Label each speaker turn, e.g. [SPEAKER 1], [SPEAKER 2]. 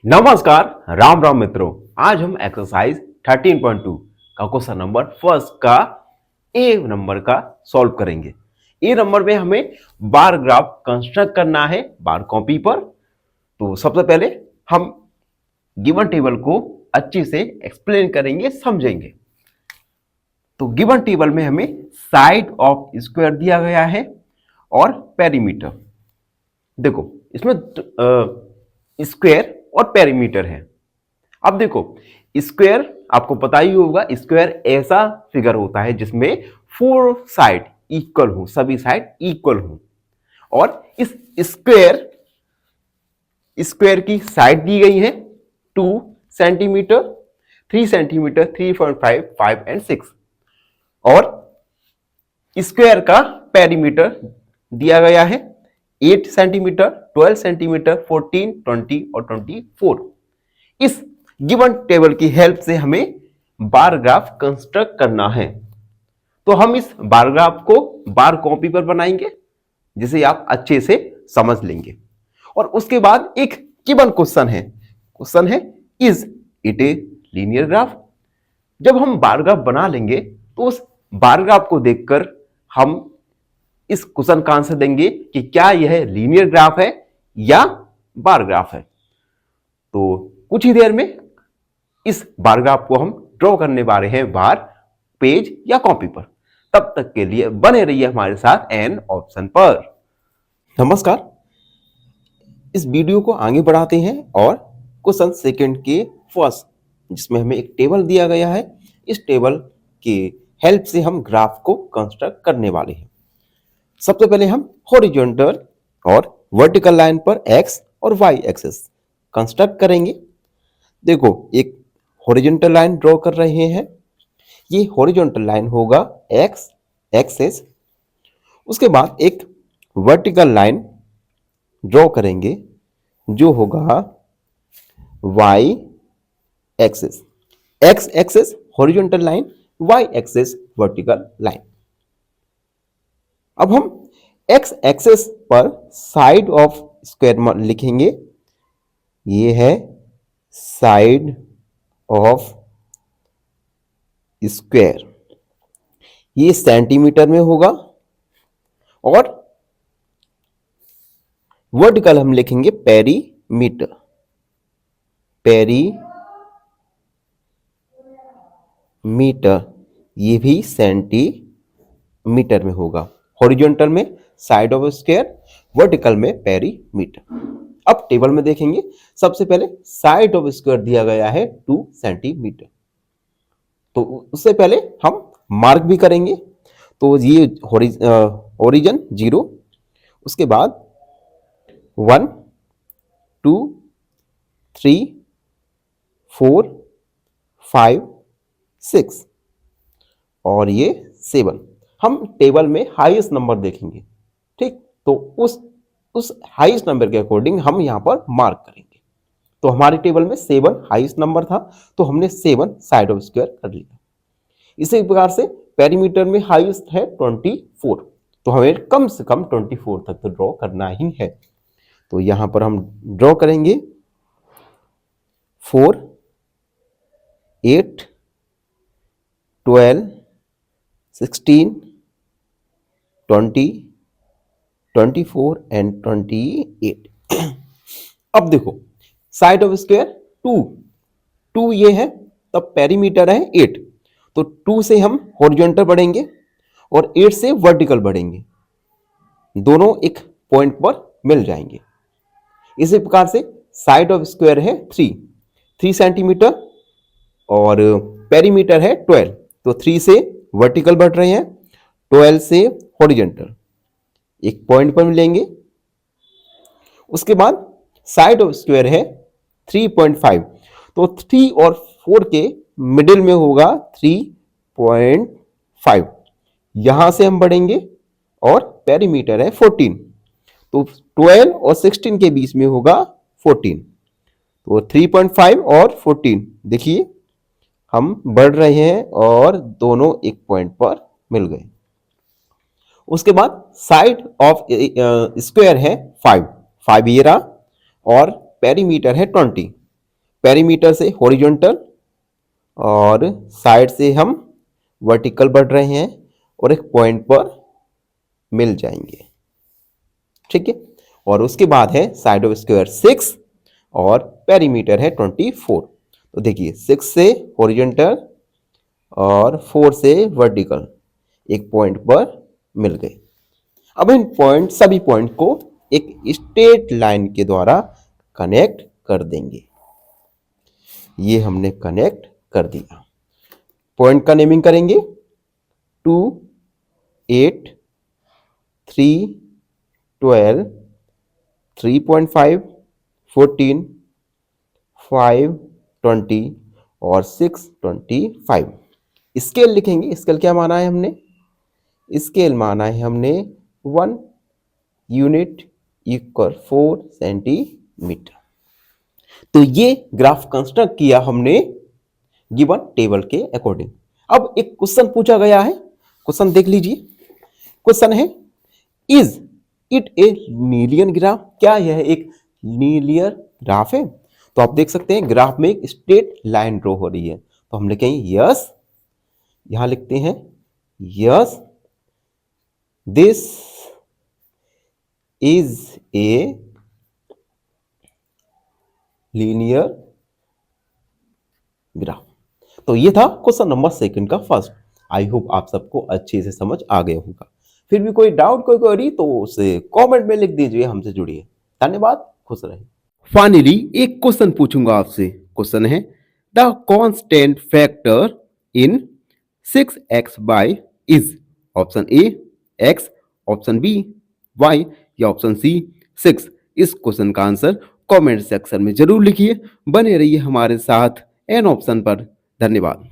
[SPEAKER 1] नमस्कार, राम राम मित्रों। आज हम एक्सरसाइज 13.2 का क्वेश्चन नंबर फर्स्ट का ए नंबर का सॉल्व करेंगे। ए नंबर में हमें बार ग्राफ कंस्ट्रक्ट करना है बार कॉपी पर। तो सबसे पहले हम गिवन टेबल को अच्छे से एक्सप्लेन करेंगे, समझेंगे। तो गिवन टेबल में हमें साइड ऑफ स्क्वायर दिया गया है और पेरीमीटर। देखो इसमें स्क्वायर और पेरीमीटर है। अब देखो स्क्वायर आपको पता ही होगा, स्क्वायर ऐसा फिगर होता है जिसमें फोर साइड इक्वल हो, सभी साइड इक्वल हो। और इस स्क्वायर की साइड दी गई है 2 सेंटीमीटर, 3 सेंटीमीटर, 3.5, 5 एंड 6। और स्क्वायर का पेरीमीटर दिया गया है 8 सेंटीमीटर, 12 सेंटीमीटर, 14, 20 और 24। इस गिवन टेबल की हेल्प से हमें बार ग्राफ कंस्ट्रक्ट करना है। तो हम इस बार ग्राफ को बार कॉपी पर बनाएंगे, जिसे आप अच्छे से समझ लेंगे। और उसके बाद एक गिवन क्वेश्चन है is it a linear graph. जब हम बार ग्राफ बना लेंगे तो उस बार ग्राफ को देखकर हम इस क्वेश्चन का आंसर देंगे कि क्या यह लीनियर ग्राफ है या बार ग्राफ है। तो कुछ ही देर में इस बार ग्राफ को हम ड्रॉ करने वाले हैं बाहर पेज या कॉपी पर। तब तक के लिए बने रहिए हमारे साथ एन ऑप्शन पर। नमस्कार, इस वीडियो को आगे बढ़ाते हैं और क्वेश्चन सेकंड के फर्स्ट, जिसमें हमें एक टेबल दिया गया है, इस टेबल की हेल्प से हम ग्राफ को कंस्ट्रक्ट करने वाले हैं। सबसे पहले हम हॉरिजॉन्टल और वर्टिकल लाइन पर एक्स और वाई एक्सिस कंस्ट्रक्ट करेंगे। देखो एक हॉरिजॉन्टल लाइन ड्रॉ कर रहे हैं। ये हॉरिजॉन्टल लाइन होगा एक्स एक्सिस। उसके बाद एक वर्टिकल लाइन ड्रॉ करेंगे जो होगा y axis. X axis horizontal line, y axis vertical line. अब हम एक्स एक्सिस पर साइड ऑफ स्क्वायर लिखेंगे। ये है साइड ऑफ स्क्वायर, ये सेंटीमीटर में होगा। और वर्टिकल हम लिखेंगे पेरीमीटर। पेरीमीटर ये भी सेंटीमीटर में होगा। हॉरिजॉन्टल में साइड ऑफ स्क्वायर, वर्टिकल में पेरीमीटर। अब टेबल में देखेंगे, सबसे पहले साइड ऑफ स्क्वायर दिया गया है 2 सेंटीमीटर। तो उससे पहले हम मार्क भी करेंगे। तो ये ओरिजिन 0, उसके बाद 1, 2, 3, 4, 5, 6 और ये 7। हम टेबल में हाईएस्ट नंबर देखेंगे, ठीक। तो उस हाईएस्ट नंबर के अकॉर्डिंग हम यहां पर मार्क करेंगे। तो हमारे टेबल में 7 हाईएस्ट नंबर था, तो हमने 7 साइड ऑफ स्क्वायर कर लिया। इसी प्रकार से पेरीमीटर में हाईएस्ट है 24, तो हमें कम से कम 24 तक तो ड्रॉ करना ही है। तो यहां पर हम ड्रॉ करेंगे 4, 8, 12, 16, 20, 24 एंड 28। अब देखो साइड ऑफ स्क्वायर 2 ये है, तब पेरीमीटर है 8। तो 2 से हम हॉरिजॉन्टल बढ़ेंगे और 8 से वर्टिकल बढ़ेंगे, दोनों एक पॉइंट पर मिल जाएंगे। इसी प्रकार से साइड ऑफ स्क्वायर है 3 सेंटीमीटर और पेरीमीटर है 12। तो 3 से वर्टिकल बढ़ रहे हैं, 12 से हॉरिजॉन्टल, एक पॉइंट पर मिलेंगे। उसके बाद साइड ऑफ स्क्वायर है 3.5, तो 3 और 4 के मिडिल में होगा 3.5। यहां से हम बढ़ेंगे और पेरीमीटर है 14, तो 12 और 16 के बीच में होगा 14। तो 3.5 और 14, देखिए हम बढ़ रहे हैं और दोनों एक पॉइंट पर मिल गए। उसके बाद साइड ऑफ स्क्वायर है 5 ये रहा और पेरीमीटर है 20। पेरीमीटर से हॉरिजॉन्टल और साइड से हम वर्टिकल बढ़ रहे हैं और एक पॉइंट पर मिल जाएंगे, ठीक है। और उसके बाद है साइड ऑफ स्क्वायर 6 और पेरीमीटर है 24। तो देखिए 6 से हॉरिजॉन्टल और 4 से वर्टिकल एक पॉइंट पर मिल गए। अब इन पॉइंट सभी पॉइंट को एक स्ट्रेट लाइन के द्वारा कनेक्ट कर देंगे। ये हमने कनेक्ट कर दिया। पॉइंट का नेमिंग करेंगे 2, 8, 3, 12, 3.5, 14, 5, 20 और 6, 25। स्केल लिखेंगे। स्केल क्या माना है हमने? स्केल माना है हमने 1 यूनिट इक्वल 4 सेंटीमीटर। तो ये ग्राफ कंस्ट्रक्ट किया हमने गिवन टेबल के अकॉर्डिंग। अब एक क्वेश्चन पूछा गया है, क्वेश्चन देख लीजिए। क्वेश्चन है is it a linear graph? क्या यह एक लीनियर ग्राफ है? तो आप देख सकते हैं ग्राफ में एक स्ट्रेट लाइन ड्रॉ हो रही है, तो हम लिखेंगे यस। यहां लिखते हैं yes this is a linear graph. तो ये था क्वेश्चन नंबर 2 का फर्स्ट। आई होप आप सबको अच्छे से समझ आ गया होगा। फिर भी कोई डाउट, कोई क्वेरी तो उसे कमेंट में लिख दीजिए, हमसे जुड़िए। धन्यवाद, खुश रहे। फाइनली एक क्वेश्चन पूछूंगा आपसे। क्वेश्चन है the constant factor in 6x is option A x, option B y या ऑप्शन सी 6। इस क्वेश्चन का आंसर कमेंट सेक्शन में जरूर लिखिए। बने रहिए हमारे साथ एन ऑप्शन पर। धन्यवाद।